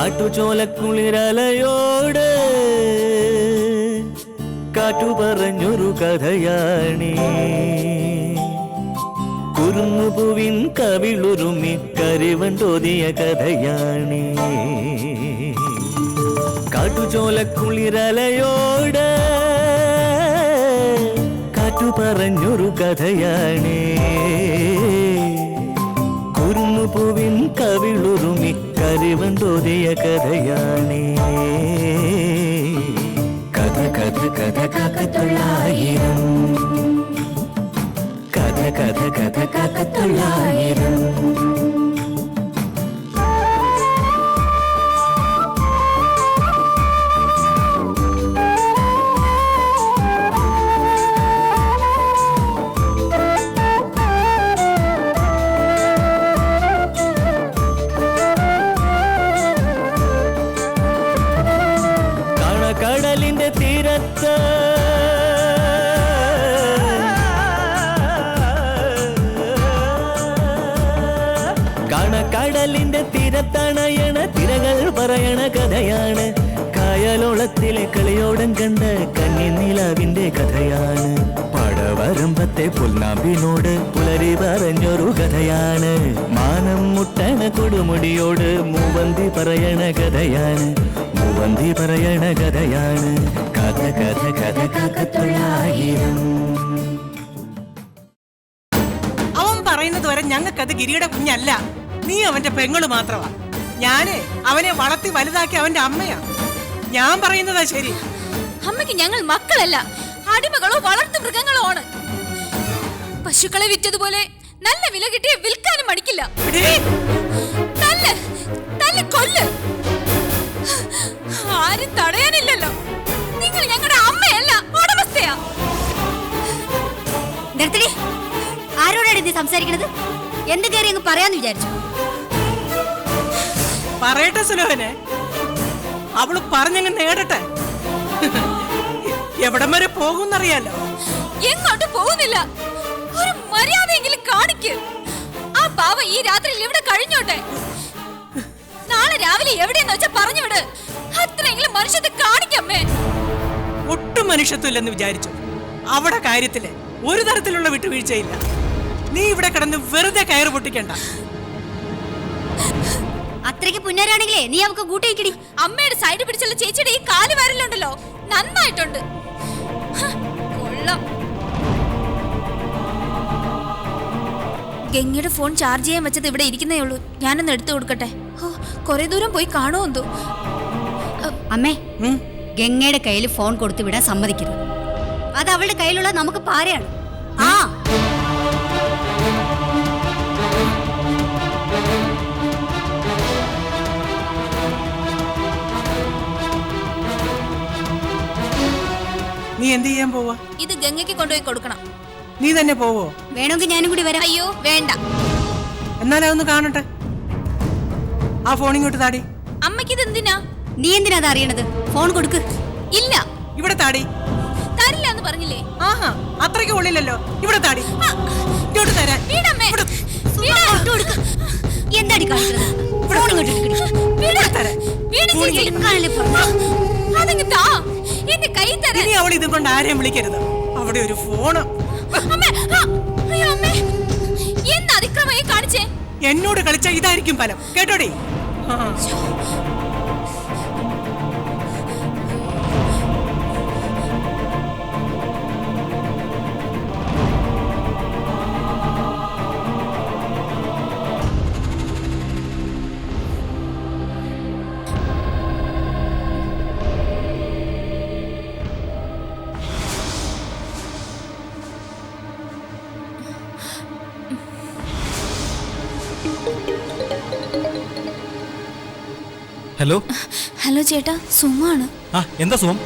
കാട്ടുചോലക്കുളിരലയോട് കാറ്റു പറഞ്ഞൊരു കഥയാണീ. കുരുന്നുപൂവിൻ കവിളുരുമി കരിവൻ തോതിയ കഥയാണീ. കാട്ടുചോലക്കുളിരലയോട് കാറ്റു പറഞ്ഞൊരു കഥയാണീ. കുരുന്നുപൂവിൻ കവിളുരുമി കരിവൻ തോതിയ കഥയാണീ. കഥ കഥ കഥ കാക്കത്തൊള്ളായിരം, കഥ കഥ കഥ കാക്കത്തൊള്ളായിരം. കടലിന്റെ തീരത്ത് കടലിന്റെ തീരത്തണയണ തിരകൾ പറയണ കഥയാണ്. കായലോളത്തിലെ കളിയോടം കണ്ട കന്നിനിലാവിന്റെ കഥയാണ്. പടവരമ്പത്തെ പുൽനാമ്പിനോട് പുലരി പറഞ്ഞൊരു കഥയാണ്. മാനം മുട്ടണ കൊടുമുടിയോട് മൂവന്തി പറയണ കഥയാണ്. മൂവന്തി പറയണ കഥയാണ്. കഥ കഥ കഥ കാക്കത്തൊള്ളായിരം. അവൻ പറയുന്നത് വരെ ഞങ്ങൾക്കത് ഗിരിയുടെ കുഞ്ഞല്ല, നീ അവന്റെ പെങ്ങള് മാത്രമാ. ഞാന് അവനെ വളർത്തി വലുതാക്കി അവന്റെ അമ്മയാ. ഞാൻ പറയുന്നതാ ശരി. അമ്മയ്ക്ക് ഞങ്ങൾ മക്കളല്ല, അടിമകളോ വളർത്തു മൃഗങ്ങളോ ആണ്. പശുക്കളെ വിറ്റതുപോലെ നല്ല വില കിട്ടിയ വിൽക്കാനും മടിക്കില്ല. കൊല്ല്, ആരും തടയാനില്ലല്ലോ. നിങ്ങൾ ഞങ്ങളുടെ അമ്മയല്ല, ഉടമസ്ഥയാ. ആരോടാണ് നീ സംസാരിക്കണത്? എന്ത് കയറി അങ്ങ് പറയാന്ന് വിചാരിച്ചു? പറയട്ടെ സുലോഹനെ, അവള് പറഞ്ഞങ്ങ് നേടട്ടെ. എവിടം വരെ പോകുന്നറിയാലോ. എങ്ങോട്ട് പോകുന്നില്ല, ഒരു മര്യാദയെങ്കിലും കാണിക്ക്. ആ പാവം ഈ രാത്രിയിൽ ഇവിടെ കഴിഞ്ഞോട്ടെ. നാളെ രാവിലെ എവിടെയെന്ന് വെച്ചാ പറഞ്ഞു വിട്. അത്രയെങ്കിലും മനുഷ്യത്തെ കാണിക്കമ്മേ. ഒട്ടും മനുഷ്യത്വം ഇല്ലെന്ന് വിചാരിച്ചു. അവിടെ കാര്യത്തില് ഒരു തരത്തിലുള്ള വിട്ടുവീഴ്ചയില്ല. നീ ഇവിടെ കിടന്ന് വെറുതെ കയറ് പൊട്ടിക്കണ്ട. അത്രയ്ക്ക് പുന്നരാണെങ്കിലേ നീ അവക്ക് കൂട്ടിക്കടി. അമ്മയുടെ സൈഡ് പിടിച്ചുള്ള ചേച്ചിയുടെ ഈ കാല് വരലുണ്ടല്ലോ, നന്നായിട്ടുണ്ട്. കൊള്ളാം. ഗംഗയുടെ ഫോൺ ചാർജ് ചെയ്യാൻ വെച്ചത് ഇവിടെ ഇരിക്കുന്നേ ഉള്ളൂ. ഞാനൊന്ന് എടുത്തു കൊടുക്കട്ടെ. കൊറേ ദൂരം പോയി കാണുമോ എന്തോ. അമ്മേ, ഗംഗയുടെ കയ്യിൽ ഫോൺ കൊടുത്തു വിടാൻ സമ്മതിക്കരുത്. അത് അവളുടെ കയ്യിലുള്ള നമുക്ക് പാരയാണ്. ആ നീ എന്ത് ചെയ്യാൻ പോവാ? ഇത് ഗംഗയ്ക്ക് കൊണ്ടുപോയി കൊടുക്കണം. നീ തന്നെ പോവോ? വേണമെങ്കിൽ ഞാനും കൂടി വരാം. അയ്യോ വേണ്ട. എന്നാലും അതൊന്ന് കാണട്ടെ. ആ ഫോൺ ഇങ്ങോട്ട് താടി. അമ്മയ്ക്ക് ഇത് എന്തിനാ? നീ എന്തിനാ അത് അറിയണത്? ഫോൺ കൊടുക്ക്. ഇല്ല. ഇവിടെ താടി. തരില്ല എന്ന് പറഞ്ഞില്ലേ? ആഹാ, അത്രയ്ക്ക് ഉള്ളില്ലല്ലോ. ഇവിടെ താടി. ഇങ്ങോട്ട് തരാൻ. എന്താടി കാണിക്കുന്നത്? ഫോൺ ഇങ്ങോട്ട് ഇനി അവൾ ഇത് കൊണ്ട് ആരെയും വിളിക്കരുത്. അവിടെ ഒരു ഫോണ്. എന്താ അതിക്രമമായി കാണിച്ചേ? എന്നോട് കളിച്ച ഇതായിരിക്കും ഫലം, കേട്ടോടി. ഹലോ ഹലോ ചേട്ടാ, സുമാണ്. എന്താ സുമം?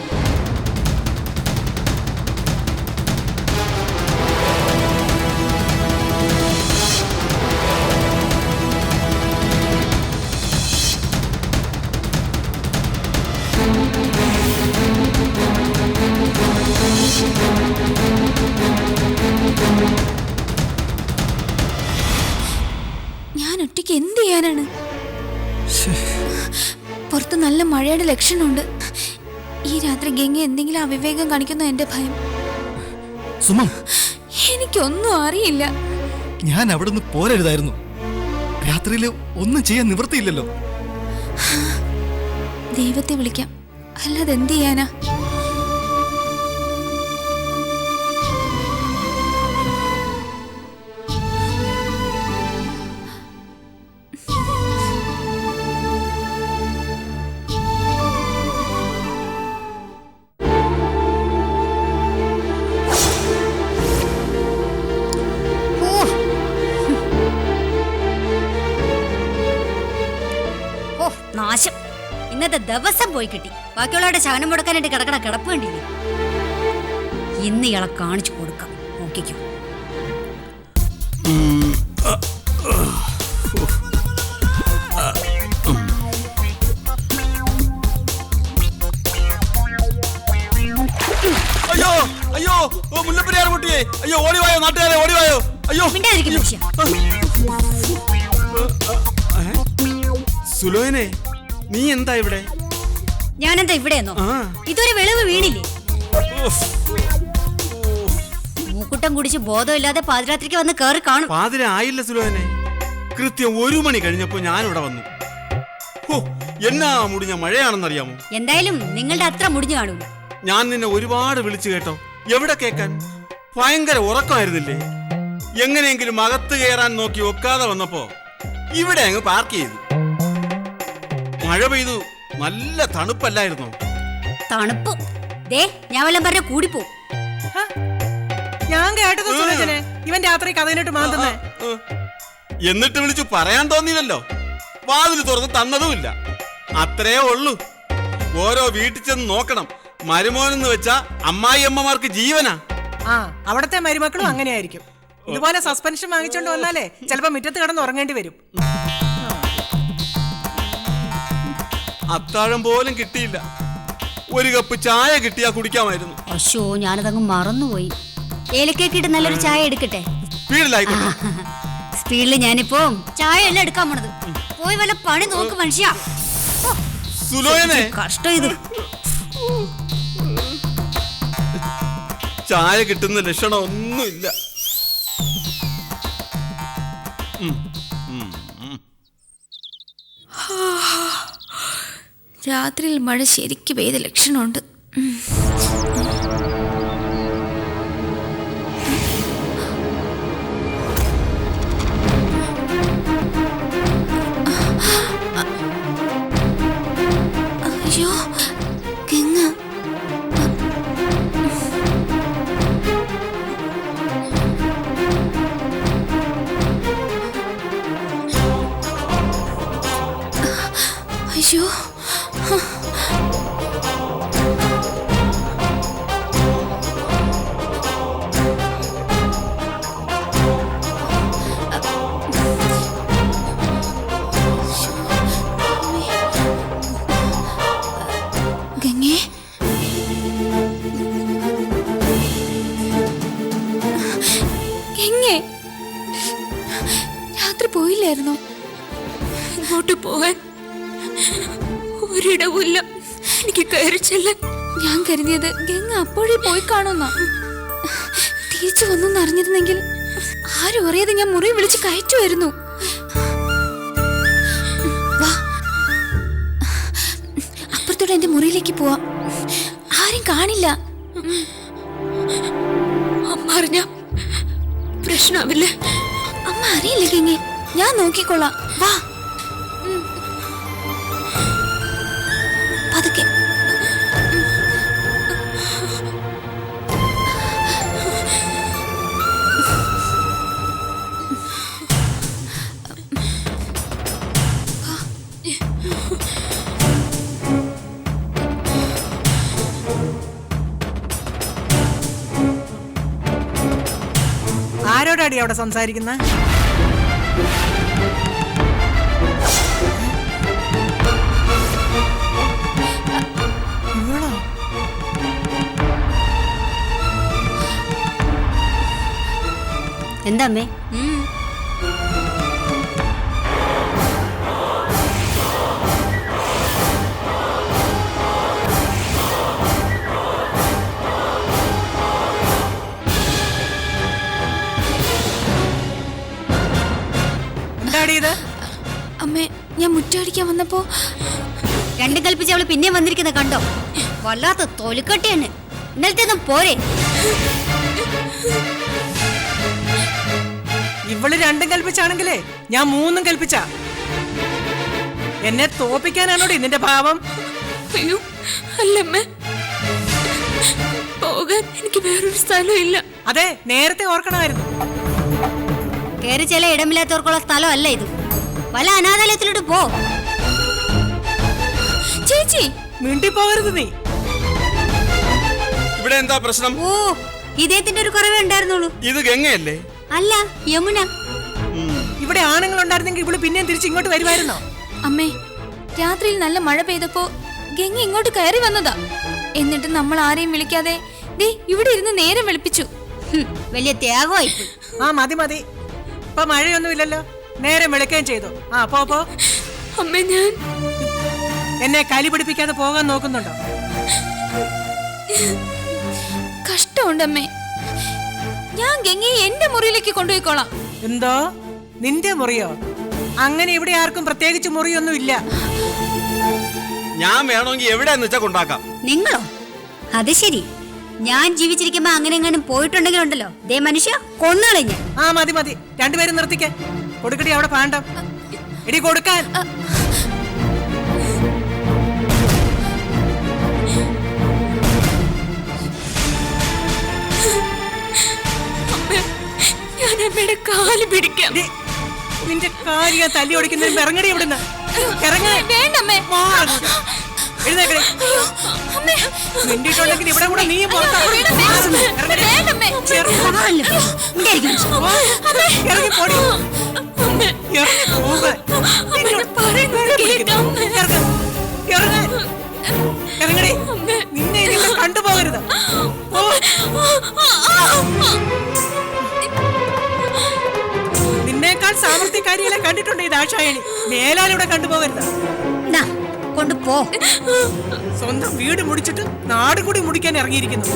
ഞാൻ ഒറ്റയ്ക്ക് എന്ത് ചെയ്യാനാണ്? പുറത്ത് നല്ല മഴയുടെ ലക്ഷണമുണ്ട്. ഈ രാത്രി ഗംഗ എന്തെങ്കിലും അവിവേകം കാണിക്കുന്ന എന്റെ ഭയം. സുമം, എനിക്കൊന്നും അറിയില്ല. ഞാൻ അവിടെ നിന്ന് പോരരുതായിരുന്നു. രാത്രിയിൽ ഒന്നും ചെയ്യാൻ നിവൃത്തിയില്ലല്ലോ. ദൈവത്തെ വിളിക്കാം, അല്ലാതെ എന്ത് ചെയ്യാനാ? ഓ നാശം, ഇന്നത്തെ ദിവസം പോയി കിട്ടി. ബാക്കിയുള്ളവരുടെ ശകനം മുടക്കാനായിട്ട് കിടക്കണ കിടപ്പ് കണ്ടില്ലേ? ഇന്ന് ഇയാളെ കാണിച്ചു കൊടുക്കാം, നോക്കിക്കോ. അയ്യോ അയ്യോ, ഓ മുല്ലപ്പെരിയാർ കുട്ടിയെ, അയ്യോ ഓടിവായോ നാട്ടുകാരെ, ഓടിവായോ. അയ്യോ മിണ്ടാതിരിക്കുന്നു മനുഷ്യ. സുലോചനെ, നീ എന്താ ഇവിടെ? ഞാനെന്താ ഇവിടെയെന്നോ? ഇതൊരു വെളിവ് വീണില്ലേ? മൂക്കുട്ടം കുടിച്ച് ബോധമില്ലാതെ പാതിരാത്രിക്ക് വന്ന് കേറി കാണും. പാതിര ആയില്ല സുലോചനെ, കൃത്യം 1 മണി കഴിഞ്ഞപ്പോ ഞാനിവിടെ വന്നു. ഓ, എന്നാ മുടിഞ്ഞ മഴയാണെന്നറിയാമോ? എന്തായാലും നിങ്ങളുടെ അത്ര മുടിഞ്ഞു കാണൂല. ഞാൻ നിന്നെ ഒരുപാട് വിളിച്ചു കേട്ടോ. എവിടെ കേക്കാൻ? ഭയങ്കര ഉറക്കമായിരുന്നില്ലേ? എങ്ങനെയെങ്കിലും അകത്ത് കയറാൻ നോക്കി ഒക്കാതെ വന്നപ്പോ ഇവിടെ അങ്ങ് പാർക്ക് ചെയ്തു. മഴ പെയ്തു, നല്ല തണുപ്പല്ലായിരുന്നോ? തണുപ്പ് ദേ ഞാൻ വല്ലതും പറഞ്ഞ കൂടിപ്പോ. ഞാൻ കേട്ടത് സുരജനെ ഇവൻ രാത്രി കഥയിലിട്ട് മാന്തുന്നേ. എന്നിട്ട് വിളിച്ചു പറയാൻ തോന്നിയില്ലല്ലോ. വാതിൽ തുറന്ന് തന്നതുമില്ല. അത്രേ ഉള്ളൂ. ഓരോ വീട്ടിൽ ചെന്ന് നോക്കണം. മരുമോനെന്ന് വെച്ചാ അമ്മായി അമ്മമാർക്ക് ജീവനാ. അവിടത്തെ മരുമക്കളും അങ്ങനെയായിരിക്കും. ഇതുപോലെ സസ്പെൻഷൻ വാങ്ങിച്ചോണ്ട് വന്നാലേ ചിലപ്പോ മുറ്റത്ത് കിടന്ന് ഉറങ്ങേണ്ടി വരും. അത്താഴം പോലും കിട്ടിയില്ല. ഒരു കപ്പ് ചായ കിട്ടിയാ കുടിക്കാമായിരുന്നു. അശോ, ഞാനതങ്ങ് മറന്നുപോയി. ഏലക്കേക്ക് ഇട്ട് നല്ലൊരു ചായ എടുക്കട്ടെ? സ്പീഡിലായിക്കോട്ടെ. സ്പീഡില് ഞാനിപ്പോ ചായ എല്ലാം എടുക്കാൻ പോണത്. പോയി വല്ല പണി നോക്ക് മനുഷ്യ. സുലോചനെ, കഷ്ടം ഇത്. ചായ കിട്ടുന്ന ലക്ഷണം ഒന്നുമില്ല. രാത്രിയിൽ മഴ ശരിക്ക് പെയ്ത ലക്ഷണമുണ്ട്. അയ്യോ ഗംഗ, അയ്യോ ഗംഗേ, ഗംഗേ, രാത്രി പോയില്ലായിരുന്നോ? ഇങ്ങോട്ട് പോകാൻ ഒരിടവുമില്ല. എനിക്ക് കയറി ചെല്ലാൻ. ഞാൻ കരുതിയത് ഗംഗ അപ്പോഴേ പോയി കാണുന്ന. തിരിച്ചു വന്നു അറിഞ്ഞിരുന്നെങ്കിൽ ആരും അറിയാതെ ഞാൻ മുറി വിളിച്ച് കയറ്റുമായിരുന്നു. വാ, അപ്പുറത്തോടെ എന്റെ മുറിയിലേക്ക് പോവാം. ആരും കാണില്ല. അമ്മ അറിഞ്ഞ പ്രശ്നമാവില്ലേ? അമ്മ അറിയില്ല ഗംഗെ, ഞാൻ നോക്കിക്കൊള്ളാം. വാ പതുക്കെ. ആരോടാടി അവിടെ സംസാരിക്കുന്ന? എന്താ അമ്മേ? അമ്മേ, ഞാൻ മുറ്റടിക്കാൻ വന്നപ്പോ രണ്ടും കൽപ്പിച്ച് അവള് പിന്നെ വന്നിരിക്കുന്ന കണ്ടോ? വല്ലാത്ത തൊലിക്കട്ടിയാണ്. ഇന്നലത്തെ പോരെ. ഇവള് രണ്ടും കൽപ്പിച്ചാണെങ്കിലേ ഞാൻ മൂന്നും കൽപ്പിച്ച. എന്നെ തോപ്പിക്കാനാണോടി നിന്റെ ഭാവം? അയ്യോ അല്ലമ്മേ, പോകാൻ എനിക്ക് വേറൊരു സ്ഥലം ഇല്ല. അതെ, നേരത്തെ ഓർക്കണമായിരുന്നു. കേറി ചില ഇടമില്ലാത്തവർക്കുള്ള സ്ഥലം അല്ല ഇത്. വല്ല അനാഥാലയത്തിലോട്ട് പോ. ചേച്ചി മിണ്ടിപ്പോകരുത് നീ. ഇവിടെ എന്താ പ്രശ്നം? ഓ, ഇദ്ദേഹത്തിന്റെ ഒരു കുറവേ ഉണ്ടായിരുന്നുള്ളൂ. ഇത് ഗംഗയല്ലേ? അല്ല, യമുന. ഇവിടെ ആണുങ്ങൾ ഉണ്ടായിരുന്നെങ്കിൽ ഇവള് പിന്നെയും തിരിച്ച് ഇങ്ങോട്ട് വരുമായിരുന്നോ? അമ്മേ, രാത്രിയിൽ നല്ല മഴ പെയ്തപ്പോ ഗംഗ ഇങ്ങോട്ട് കയറി വന്നതാ. എന്നിട്ട് നമ്മൾ ആരെയും വിളിക്കാതെ ദേ ഇവിടെ ഇരുന്ന് നേരം വെളുപ്പിച്ചു. വലിയ ത്യാഗമായി. ആ മതി മതി, ഇപ്പൊ മഴയൊന്നുമില്ലല്ലോ, നേരെ വിളിക്കുകയും ചെയ്തു. ആ പോ. അമ്മേ, ഞാൻ എന്നെ കലി പിടിപ്പിക്കാതെ പോകാൻ നോക്കുന്നുണ്ടോ? കഷ്ടമുണ്ടമ്മേ. ഞാൻ ഗംഗയെ എന്റെ മുറിയിലേക്ക് കൊണ്ടുപോയിക്കോളാം. എന്തോ നിന്റെ മുറിയോ? അങ്ങനെ ഇവിടെ ആർക്കും പ്രത്യേകിച്ച് മുറിയൊന്നും ഇല്ല. ഞാൻ വേണമെങ്കിൽ എവിടെയെന്ന് വെച്ചാ കൊണ്ടാക്കാം. നിങ്ങളോ? അത് ശരി. ഞാൻ ജീവിച്ചിരിക്കുമ്പോ അങ്ങനെ എങ്ങാനും പോയിട്ടുണ്ടെങ്കിലുണ്ടല്ലോ, ദേ മനുഷ്യ കൊന്നുകളെ ഞാൻ. ആ മതി മതി, രണ്ടുപേരും നിർത്തിക്കാൻ. കൊടുക്കടി അവിടെ പാണ്ടം. എടി കൊടുക്കാൻ. ഞാൻ അമ്മയുടെ കാല് പിടിക്കാം. എടി, നിന്റെ കാര്യം തല്ലി ഓടിക്കുന്നതിന് ഇറങ്ങടി ഇവിടുന്ന്. വേണ്ടമ്മേ. എഴുന്നേക്കടി. മിണ്ടിട്ടുണ്ടെങ്കിൽ ഇവിടെ കൂടെ നീയും പുറത്താ. വേണ്ടമ്മേ. ഇറങ്ങി പോടി. ഇറങ്ങി പോകാൻ. ഇറങ്ങടി. നിന്നെ ഇനി കണ്ടുപോകരുത്. നിന്നേക്കാൾ സാമർത്ഥ്യക്കാരികളെ കണ്ടിട്ടുണ്ട് ഈ ദാക്ഷായണി. മേലാലിവിടെ കണ്ടുപോകരുത്. കൊണ്ടുപോ. സ്വന്തം വീട് മുടിച്ചിട്ട് നാട് കൂടി മുടിക്കാൻ ഇറങ്ങിയിരിക്കുന്നു.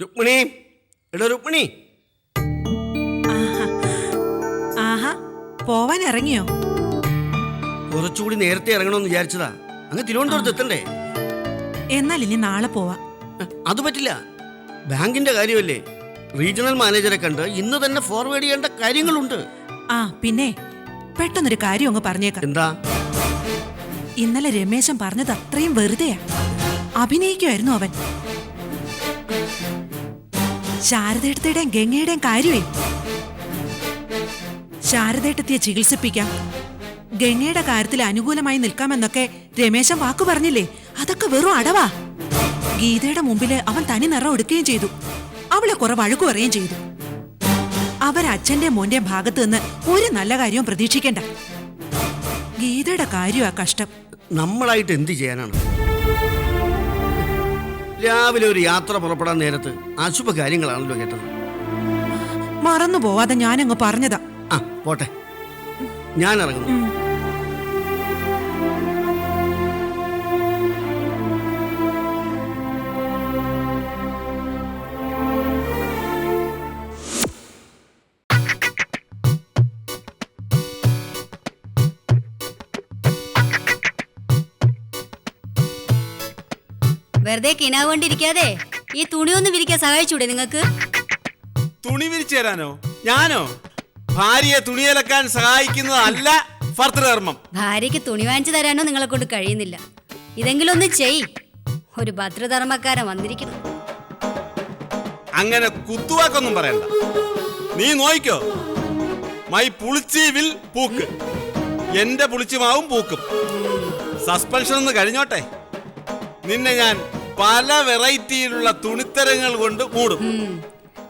രുക്മിണി, എടോ രുക്മിണി. ആഹാ, പോവാൻ ഇറങ്ങിയോ? കുറച്ചുകൂടി നേരത്തെ ഇറങ്ങണമെന്ന് വിചാരിച്ചതാ. അങ്ങ് തിരുവനന്തപുരത്ത് എത്തണ്ടേ? എന്നാൽ ഇനി നാളെ പോവാ. അത് പറ്റില്ല. ബാങ്കിന്റെ കാര്യമല്ലേ. റീജിയണൽ മാനേജറെ കണ്ട് ഇന്ന് തന്നെ ഫോർവേഡ് ചെയ്യേണ്ട കാര്യങ്ങളുണ്ട്. ആ പിന്നെ പെട്ടെന്നൊരു കാര്യം അങ്ങ് പറഞ്ഞേക്കാം. എന്താ? ഇന്നലെ രമേശൻ പറഞ്ഞത് അത്രയും വെറുതെയാ. അഭിനയിക്കുമായിരുന്നു അവൻ. ശാരദേട്ടത്തിയുടെയും ഗംഗയുടെയും കാര്യമേ. ശാരദേട്ടത്തിയെ ചികിത്സിപ്പിക്കാം, ഗംഗയുടെ കാര്യത്തിൽ അനുകൂലമായി നിൽക്കാമെന്നൊക്കെ രമേശൻ വാക്കു പറഞ്ഞില്ലേ? അതൊക്കെ വെറും അടവാ. ഗീതയുടെ മുമ്പില് അവൻ തനി നിറം എടുക്കുകയും ചെയ്തു. അവളെ കുറെ വഴക്കു പറയുകയും ചെയ്തു. അവരച്ഛന്റെ മോന്റെ ഭാഗത്ത് നിന്ന് ഒരു നല്ല കാര്യവും പ്രതീക്ഷിക്കണ്ട. ഗീതയുടെ കാര്യമാ കഷ്ടം. നമ്മളായിട്ട് എന്ത് ചെയ്യാനാണ്? രാവിലെ ഒരു യാത്ര പുറപ്പെടാൻ നേരത്ത് അശുഭ കാര്യങ്ങളാണല്ലോ കേട്ടത്. മറന്നു പോവാതെ ഞാനങ്ങ് പറഞ്ഞതാ. ആ പോട്ടെ, ഞാൻ ഇറങ്ങുന്നു. വെറുതെ കിനാകൊണ്ടിരിക്കാതെ ഈ തുണിയൊന്നും വിരിക്കാൻ സഹായിച്ചൂടെ നിങ്ങൾക്ക്? തുണി വിരിച്ചു തരാനോ? ഞാനോ? ഭാര്യയെ തുണിയലക്കാൻ സഹായിക്കുന്നതല്ല ഭർത്തൃധർമ്മം. ഭാര്യയ്ക്ക് തുണി വാങ്ങിച്ചു തരാനോ നിങ്ങളെ കൊണ്ട് കഴിയുന്നില്ല. ഇതെങ്കിലും ഒന്ന് ചെയ്. ഒരു ഭദ്രധർമ്മക്കാരൻ വന്നിരിക്കുന്നു. അങ്ങനെ കുത്തുവാക്കൊന്നും പറയണ്ട. നീ നോയിക്കോ. My പുളിച്ചി will പൂക്ക്. എന്റെ പുളിച്ചിമാവും പൂക്കും. സസ്പെൻഷൻ ഒന്ന് കഴിഞ്ഞോട്ടെ. നിന്നെ ഞാൻ പല വെറൈറ്റിയിലുള്ള തുണിത്തരങ്ങൾ കൊണ്ട് മൂടും.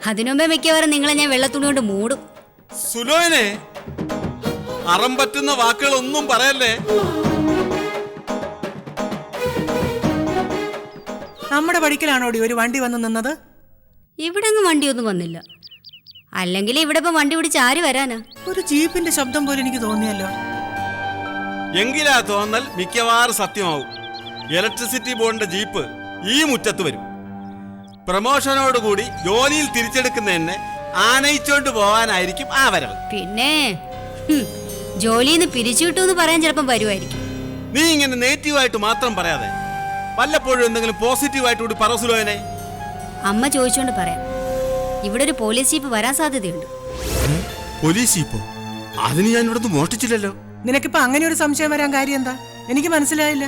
അതിനുമ്പേ മിക്കവാറും നിങ്ങളെ ഞാൻ വെള്ളത്തുണി കൊണ്ട് മൂടും. സുലോനെ, അറം പറ്റുന്ന വാക്കുകളൊന്നും പറയല്ലേ. നമ്മുടെ പഠിക്കലാണോടി ഒരു വണ്ടി വന്ന് നിന്നത്? ഇവിടെ ഒന്നും വണ്ടിയൊന്നും വന്നില്ല. അല്ലെങ്കിൽ ഇവിടെ ഇപ്പൊ വണ്ടി പിടിച്ച് ആര് വരാനാ? ഒരു ജീപ്പിന്റെ ശബ്ദം പോലെ എനിക്ക് തോന്നിയല്ലോ. എങ്കിലാ തോന്നൽ മിക്കവാറും സത്യമാവും. ഇലക്ട്രിസിറ്റി ബോർഡിന്റെ ജീപ്പ് ഈ മുറ്റത്ത് വരും. പ്രമോഷനോടുകൂടി ജോലിയിൽ തിരിച്ചെടുക്കുന്ന എന്നെ ആനയിച്ചോണ്ട് പോകാനായിരിക്കും ആ വരവ്. പിന്നെ ജോലിന്ന് പിരിച്ചു കിട്ടുമെന്ന് പറയാൻ ചിലപ്പം വരുമായിരിക്കും. നീ ഇങ്ങനെ നെഗറ്റീവായിട്ട് മാത്രം പറയാതെ വല്ലപ്പോഴും എന്തെങ്കിലും പോസിറ്റീവായിട്ട് കൂടി പറ സുലോനെ. അമ്മ ചോദിച്ചോണ്ട് പറയാം. ഇവിടെ ഒരു പോലീസ് ജീപ്പ് വരാൻ സാധ്യതയുണ്ട്. പോലീസ് ജീപ്പോ? അതിന് ഞാൻ ഇവിടുന്ന് മോഷ്ടിച്ചില്ലല്ലോ. നിനക്കിപ്പോ അങ്ങനെ ഒരു സംശയം വരാൻ കാര്യം എന്താ? എനിക്ക് മനസ്സിലായില്ല.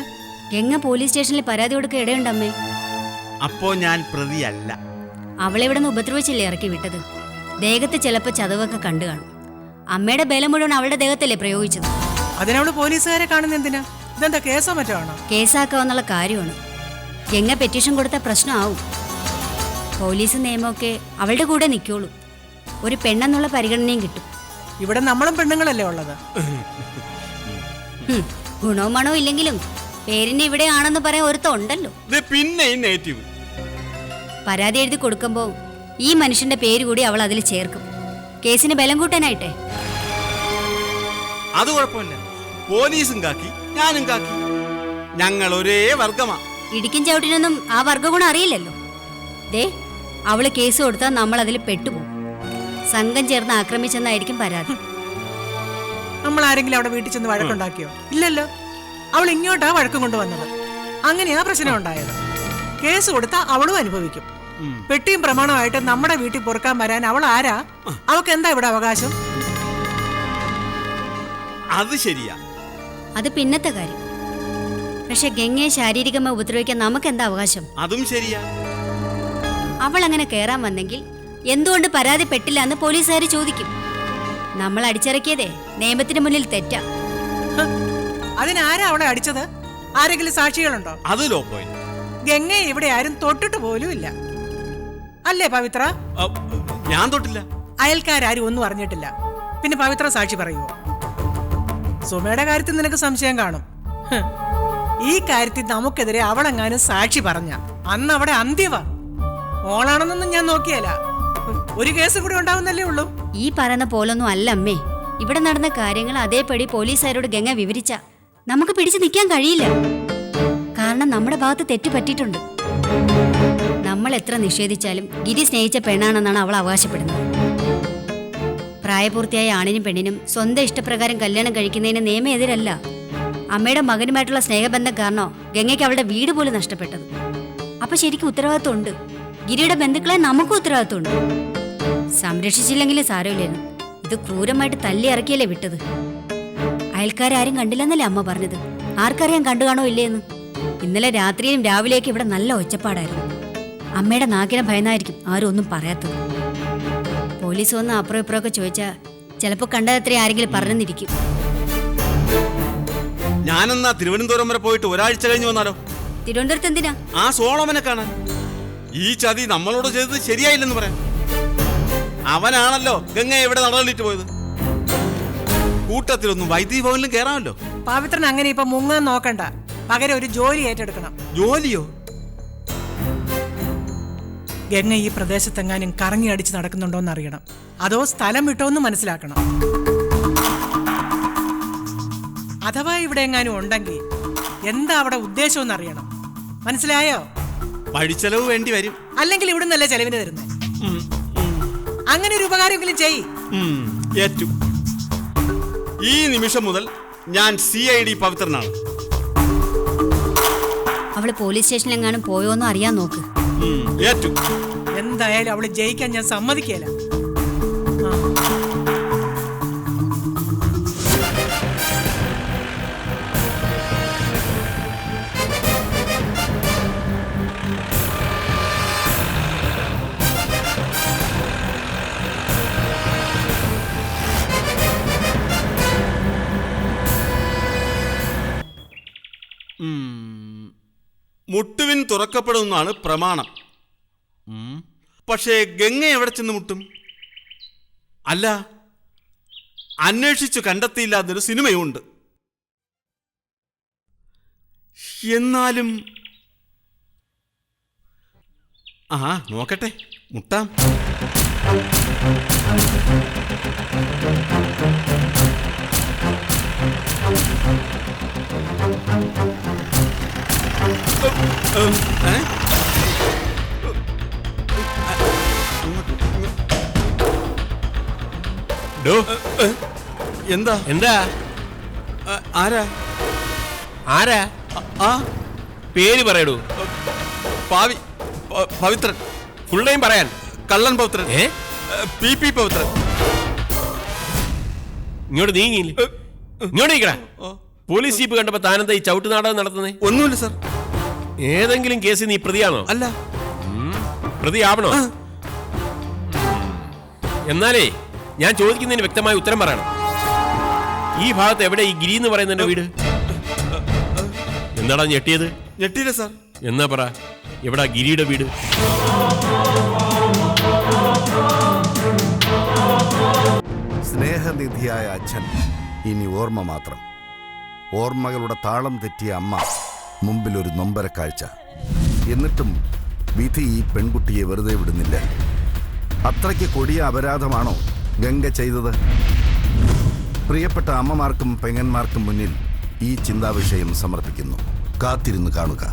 ഗംഗ പോലീസ് സ്റ്റേഷനിൽ പരാതി കൊടുക്കുക ഇടയുണ്ടമ്മേ. അപ്പോ ഞാൻ പ്രതിയല്ല. അവളെ ഇവിടെ നിന്ന് ഉപദ്രവിച്ചില്ലേ ഇറക്കി വിട്ടത്? ദേഹത്ത് ചിലപ്പോ ചതവൊക്കെ കണ്ടു കാണും. അമ്മയുടെ ബലം മുഴുവൻ അവളുടെ ദേഹത്തല്ലേ പ്രയോഗിച്ചത്. അതിനവള് പോലീസുകാരെ കാണുന്ന എന്തിനാ? ഇതെന്താ കേസോ മറ്റോ ആണോ? കേസാക്കാവുന്നുള്ള കാര്യമാണ്. ഗംഗ പെറ്റീഷൻ കൊടുത്ത പ്രശ്നമാവും. പോലീസ് നിയമമൊക്കെ അവളുടെ കൂടെ നിൽക്കുള്ളൂ. ഒരു പെണ്ണെന്നുള്ള പരിഗണനയും കിട്ടും. ഇവിടെ നമ്മളും പെണ്ണുങ്ങളല്ലേ ഉള്ളത്. ഗുണവും മണവും ഇല്ലെങ്കിലും പേരിന് ഇവിടെ ആണെന്ന് പറയാൻ ഒരുത്തുണ്ടല്ലോ. പിന്നെ നെഗറ്റീവ് പരാതി എഴുതി കൊടുക്കുമ്പോൾ ഈ മനുഷ്യന്റെ പേര് കൂടി അവൾ അതിൽ ചേർക്കും. കേസിന് ബലം കൂട്ടാനായിട്ടെ. അത് കുഴപ്പമില്ല. പോലീസും കാക്കി, ഞാനും കാക്കി. ഞങ്ങൾ ഒരേ വർഗമാ. ഇടിക്കും ചവിട്ടിനൊന്നും ആ വർഗ്ഗഗുണം അറിയില്ലല്ലോ. ദേ, അവള് കേസ് കൊടുത്താൽ നമ്മൾ അതിൽ പെട്ടുപോകും. സംഘം ചേർന്ന് ആക്രമിച്ചെന്നായിരിക്കും പരാതി. നമ്മൾ ആരെങ്കിലും അവിടെ വീട്ടിൽ ചെന്ന് വഴക്കുണ്ടാക്കിയോ? ഇല്ലല്ലോ. അവൾ ഇങ്ങോട്ടാ വഴക്കം കൊണ്ടുവന്നത്. അങ്ങനെയാ പ്രശ്നം ഉണ്ടായത്. കേസ് കൊടുത്താ അവളും അനുഭവിക്കും. പെട്ടിയും പ്രമാണമായിട്ട് നമ്മുടെ വീട്ടിൽ പൊറുക്കാൻ വരാൻ അവൾ ആരാ? അവൾക്ക് എന്താ ഇവിടെ അവകാശം? അത് ശരിയാ. അത് പിന്നത്തെ കാര്യം. പക്ഷെ ഗംഗയെ ശാരീരികമായി ഉപദ്രവിക്കാൻ നമുക്ക് എന്താ അവകാശം? അതും ശരിയാ. അവൾ അങ്ങനെ കയറാൻ വന്നെങ്കിൽ എന്തുകൊണ്ട് പരാതിപ്പെട്ടില്ല എന്ന് പോലീസുകാർ ചോദിക്കും. നമ്മൾ അടിച്ചിറക്കിയതേ നിയമത്തിന് മുന്നിൽ തെറ്റാ. അതിനാരാ അവളെ അടിച്ചത്? ആരെങ്കിലും സാക്ഷികളുണ്ടോ? അത് ലോ പോയിന്റ്. ഗംഗയെ ഇവിടെ ആരും തൊട്ടിട്ട് പോലും ഇല്ല. അല്ലേ പവിത്ര? ഞാൻ തൊട്ടില്ല. അയൽക്കാരും ഒന്നും അറിഞ്ഞിട്ടില്ല. പിന്നെ പവിത്ര സാക്ഷി പറയുമോ? സുമയുടെ കാര്യത്തിൽ നിനക്ക് സംശയം കാണും. ഈ കാര്യത്തിൽ നമുക്കെതിരെ അവളെങ്ങാനും സാക്ഷി പറഞ്ഞ അന്ന് അവിടെ അന്ത്യവാ. ഓളാണെന്നൊന്നും ഞാൻ നോക്കിയല്ല. ഒരു കേസും കൂടി ഉണ്ടാവുന്നല്ലേ ഉള്ളൂ. ഈ പറയുന്ന പോലൊന്നും അല്ല അമ്മേ. ഇവിടെ നടന്ന കാര്യങ്ങൾ അതേപടി പോലീസുകാരോട് ഗംഗ വിവരിച്ച നമുക്ക് പിടിച്ചു നിൽക്കാൻ കഴിയില്ല. കാരണം നമ്മുടെ ഭാഗത്ത് തെറ്റ് പറ്റിയിട്ടുണ്ട്. നമ്മൾ എത്ര നിഷേധിച്ചാലും ഗിരി സ്നേഹിച്ച പെണ്ണാണെന്നാണ് അവൾ അവകാശപ്പെടുന്നത്. പ്രായപൂർത്തിയായ ആണിനും പെണ്ണിനും സ്വന്തം ഇഷ്ടപ്രകാരം കല്യാണം കഴിക്കുന്നതിന് നിയമം എതിരല്ല. അമ്മയുടെ മകനുമായിട്ടുള്ള സ്നേഹബന്ധം കാരണോ ഗംഗയ്ക്ക് അവളുടെ വീട് പോലും നഷ്ടപ്പെട്ടത്. അപ്പൊ ശരിക്കും ഉത്തരവാദിത്വമുണ്ട്. ഗിരിയുടെ ബന്ധുക്കളെ നമുക്കും ഉത്തരവാദിത്വമുണ്ട്. സംരക്ഷിച്ചില്ലെങ്കിലും സാരമില്ലായിരുന്നു. ഇത് ക്രൂരമായിട്ട് തല്ലി ഇറക്കിയല്ലേ വിട്ടത്. അയൽക്കാരും കണ്ടില്ലെന്നല്ലേ അമ്മ പറഞ്ഞത്. ആർക്കറിയാൻ കണ്ടു കാണോ ഇല്ലേന്ന്. ഇന്നലെ രാത്രിയിലും രാവിലെയൊക്കെ ഇവിടെ നല്ല ഒച്ചപ്പാടായിരുന്നു. അമ്മയുടെ നാക്കിനെ ഭയന്നായിരിക്കും ആരും ഒന്നും പറയാത്തത്. പോലീസ് വന്ന് അപ്പുറം ഇപ്പുറമൊക്കെ ചോദിച്ചാ ചിലപ്പോ കണ്ടതത്രേ ആരെങ്കിലും പറഞ്ഞിരിക്കും. ഞാനെന്നാ തിരുവനന്തപുരം വരെ പോയിട്ട് ഒരാഴ്ച കഴിഞ്ഞ് വന്നാലോ? തിരുവനന്തപുരത്ത് എന്തിനാ? ആ സോളമനെ കാണാൻ. ഈ ചതി നമ്മളോട് ചെയ്തത് ശരിയായില്ലെന്ന് പറയാം. അവനാണല്ലോ ഗംഗ എവിടെ നടന്നിട്ട് പോയത്. കൂട്ടത്തിലൊന്നും വൈദ്യുതി ഭവനിലും കേറാമല്ലോ. പവിത്രൻ അങ്ങനെ ഇപ്പൊ മുങ്ങാൻ നോക്കണ്ട. പകരം ഒരു ജോലി ഏറ്റെടുക്കണം. ജോലിയോ? ഗംഗ ഈ പ്രദേശത്തെങ്ങാനും കറങ്ങി അടിച്ച് നടക്കുന്നുണ്ടോന്ന് അറിയണം. അതോ സ്ഥലം വിട്ടോന്ന് മനസ്സിലാക്കണം. അഥവാ ഇവിടെ എങ്ങാനും ഉണ്ടെങ്കിൽ എന്താ അവിടെ ഉദ്ദേശം അറിയണം. മനസ്സിലായോ? പഴിച്ചെലവ് വേണ്ടി വരും. അല്ലെങ്കിൽ ഇവിടെ നിന്നല്ലേ ചെലവിന് തരുന്നേ. അങ്ങനെ ഒരു ഉപകാരമെങ്കിലും ചെയ്. ഏറ്റു. ഈ നിമിഷം മുതൽ ഞാൻ CID പവിത്രനാണ്. അവള് പോലീസ് സ്റ്റേഷനിലെങ്ങാനും പോയോന്നോ അറിയാൻ നോക്ക്. ഏറ്റു. എന്തായാലും അവള് ജയിക്കാൻ ഞാൻ സമ്മതിക്കേല. മുട്ടുവിൻ തുറക്കപ്പെടുമെന്നാണ് പ്രമാണം. പക്ഷേ ഗംഗ എവിടെ ചെന്ന് മുട്ടും? അല്ല, അന്വേഷിച്ചു കണ്ടെത്തിയില്ലാതൊരു സിനിമയുണ്ട്. എന്നാലും നോക്കട്ടെ, മുട്ടാം. എന്താ എന്താ ആരാ ആരാ ആ പേര് പറയടൂ. പവിത്രൻ. ഫുൾ നെയിം പറയാൻ. കള്ളൻ പവിത്രൻ. പി പവിത്രൻ. ഇങ്ങോട്ട് നീങ്ങിയില്ല. ഇങ്ങോട്ട് നീക്കടാ. പോലീസ് ജീപ്പ് കണ്ടപ്പോ താനെന്താ ഈ ചവിട്ട് നാടകം നടത്തുന്നേ? ഒന്നുമില്ല സാർ. ഏതെങ്കിലും കേസിൽ നീ പ്രതിയാണോ? അല്ല. പ്രതിയാവണോ? എന്നാലേ ഞാൻ ചോദിക്കുന്നതിന് വ്യക്തമായ ഉത്തരം പറയണം. ഈ ഭാഗത്ത് എവിടെ ഈ ഗിരി എന്ന് പറയുന്നതിന്റെ വീട്? എന്താടാ ഞെട്ടിയത്? ഞെട്ടിയില്ല സാർ. എന്നാ പറ, എവിടാ ഗിരിയുടെ വീട്? സ്നേഹനിധിയായ അച്ഛൻ ഇനി ഓർമ്മ മാത്രം. ഓർമ്മകളുടെ താളം തെറ്റിയ അമ്മ മുമ്പിലൊരു നൊമ്പര കാഴ്ച. എന്നിട്ടും വിധി ഈ പെൺകുട്ടിയെ വെറുതെ വിടുന്നില്ല. അത്രയ്ക്ക് കൊടിയ അപരാധമാണോ ഗംഗ ചെയ്തത്? പ്രിയപ്പെട്ട അമ്മമാർക്കും പെങ്ങന്മാർക്കും മുന്നിൽ ഈ ചിന്താവിഷയം സമർപ്പിക്കുന്നു. കാത്തിരുന്ന് കാണുക.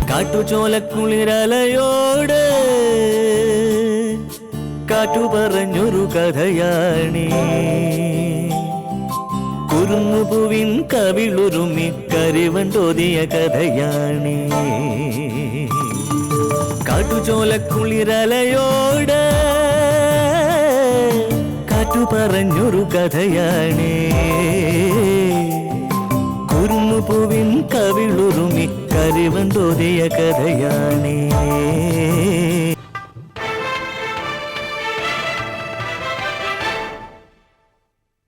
കാട്ടുചോലക്കുളിരലയോട് കാറ്റു പറഞ്ഞൊരു കഥയാണീ. കുരുന്നുപൂവിൻ കവിളുരുമി കരിവണ്ടോതിയ കഥയാണീ. കാട്ടുചോലക്കുളിരലയോട് കാറ്റു പറഞ്ഞൊരു കഥയാണേ. കുരുന്നുപൂവിൻ കവിളുരുമി കരിവണ്ടോതിയ കഥയാണേ.